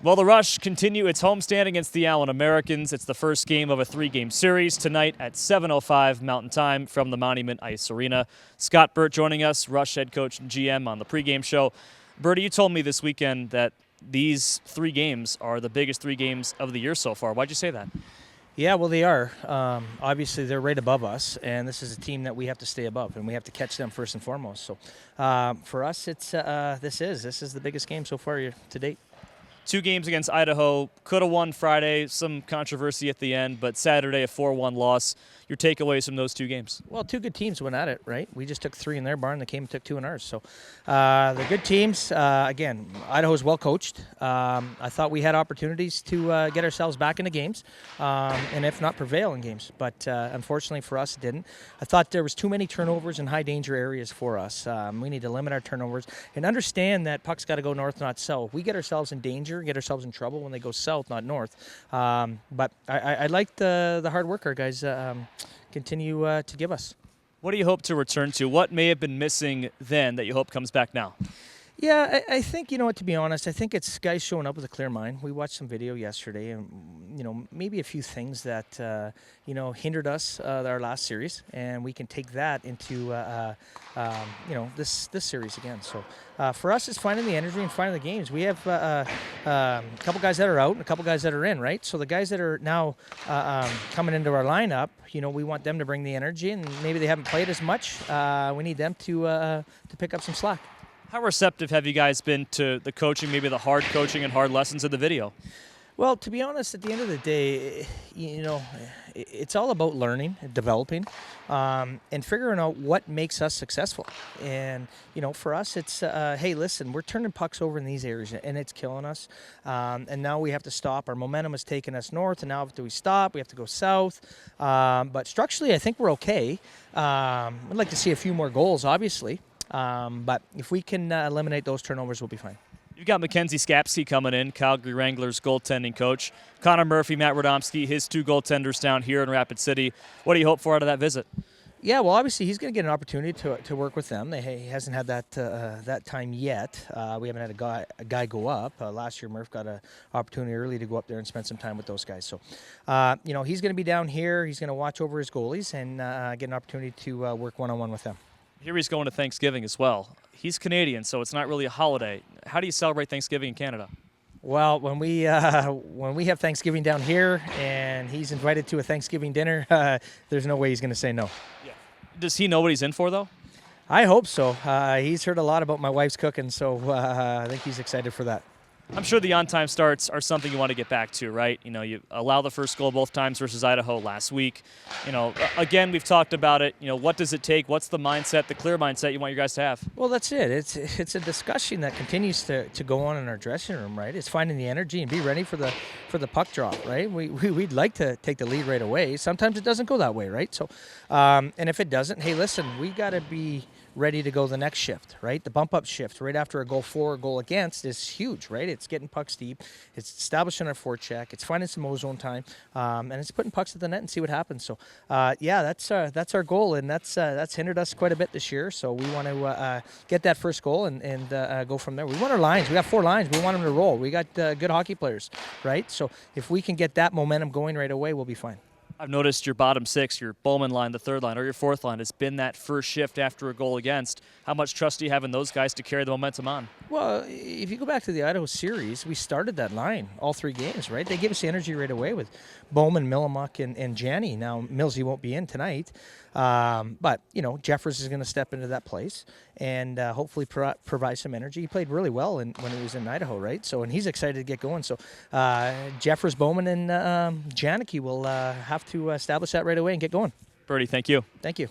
Well, the Rush continue its homestand against the Allen Americans. It's the first game of a three-game series tonight at 7:05 Mountain Time from the Monument Ice Arena. Scott Burt joining us, Rush head coach and GM on the pregame show. Burt, you told me this weekend that these three games are the biggest three games of the year so far. Why'd you say that? Yeah, well, they are. Obviously, they're right above us, and this is a team that we have to stay above, and we have to catch them first and foremost. So, for us, it's this is the biggest game so far to date. Two games against Idaho. Could have won Friday. Some controversy at the end, but Saturday a 4-1 loss. Your takeaways from those two games? Well, two good teams went at it, right? We just took three in their barn. They came and took two in ours. So they're good teams. Again, Idaho's well coached. I thought we had opportunities to get ourselves back into games, and if not, prevail in games. But unfortunately for us, it didn't. I thought there was too many turnovers in high-danger areas for us. We need to limit our turnovers and understand that pucks got to go north, not south. We get ourselves in danger, get ourselves in trouble when they go south, not north. But I like the hard work our guys continue to give us. What do you hope to return to? What may have been missing then that you hope comes back now? Yeah, I think, to be honest, I think it's guys showing up with a clear mind. We watched some video yesterday and, maybe a few things that, hindered us our last series, and we can take that into, this series again. So for us, it's finding the energy and finding the games. We have a couple guys that are out and a couple guys that are in, right? So the guys that are now coming into our lineup, we want them to bring the energy, and maybe they haven't played as much. We need them to pick up some slack. How receptive have you guys been to the coaching, maybe the hard coaching and hard lessons of the video? Well, to be honest, at the end of the day, it's all about learning and developing and figuring out what makes us successful. And, for us, it's, hey, listen, we're turning pucks over in these areas, and it's killing us. And now we have to stop. Our momentum has taken us north, and now after we stop, we have to go south. But structurally, I think we're okay. I'd like to see a few more goals, obviously. But if we can eliminate those turnovers, we'll be fine. You've got Mackenzie Skapsky coming in, Calgary Wranglers goaltending coach. Connor Murphy, Matt Radomski, his two goaltenders down here in Rapid City. What do you hope for out of that visit? Yeah, well, obviously he's going to get an opportunity to work with them. He hasn't had that time yet. We haven't had a guy go up. Last year, Murph got an opportunity early to go up there and spend some time with those guys. So, he's going to be down here. He's going to watch over his goalies and get an opportunity to work one-on-one with them. Here he's going to Thanksgiving as well. He's Canadian, so it's not really a holiday. How do you celebrate Thanksgiving in Canada? Well, when we have Thanksgiving down here and he's invited to a Thanksgiving dinner, there's no way he's going to say no. Yeah. Does he know what he's in for, though? I hope so. He's heard a lot about my wife's cooking, so I think he's excited for that. I'm sure the on-time starts are something you want to get back to, right? You allow the first goal both times versus Idaho last week. Again, we've talked about it. What does it take? What's the mindset, the clear mindset you want your guys to have? Well, that's it. It's a discussion that continues to go on in our dressing room, right? It's finding the energy and be ready for the puck drop, right? We'd like to take the lead right away. Sometimes it doesn't go that way, right? So, and if it doesn't, hey, listen, we got to be ready to go the next shift, right? The bump-up shift right after a goal for or goal against is huge, right? It's getting pucks deep. It's establishing our forecheck. It's finding some ozone time, and it's putting pucks at the net and see what happens. So, that's our goal, and that's hindered us quite a bit this year. So we want to get that first goal and go from there. We want our lines. We got 4 lines. We want them to roll. We got good hockey players, right? So if we can get that momentum going right away, we'll be fine. I've noticed your bottom 6, your Bowman line, the third line, or your fourth line has been that first shift after a goal against. How much trust do you have in those guys to carry the momentum on? Well, if you go back to the Idaho series, we started that line all 3 games, right? They gave us the energy right away with Bowman, Millimuck, and Janney. Now, Millsy won't be in tonight, but, Jeffers is going to step into that place and hopefully provide some energy. He played really well when he was in Idaho, right? So, and he's excited to get going. So, Jeffers, Bowman, and Janicki will have to establish that right away and get going. Birdie, thank you. Thank you.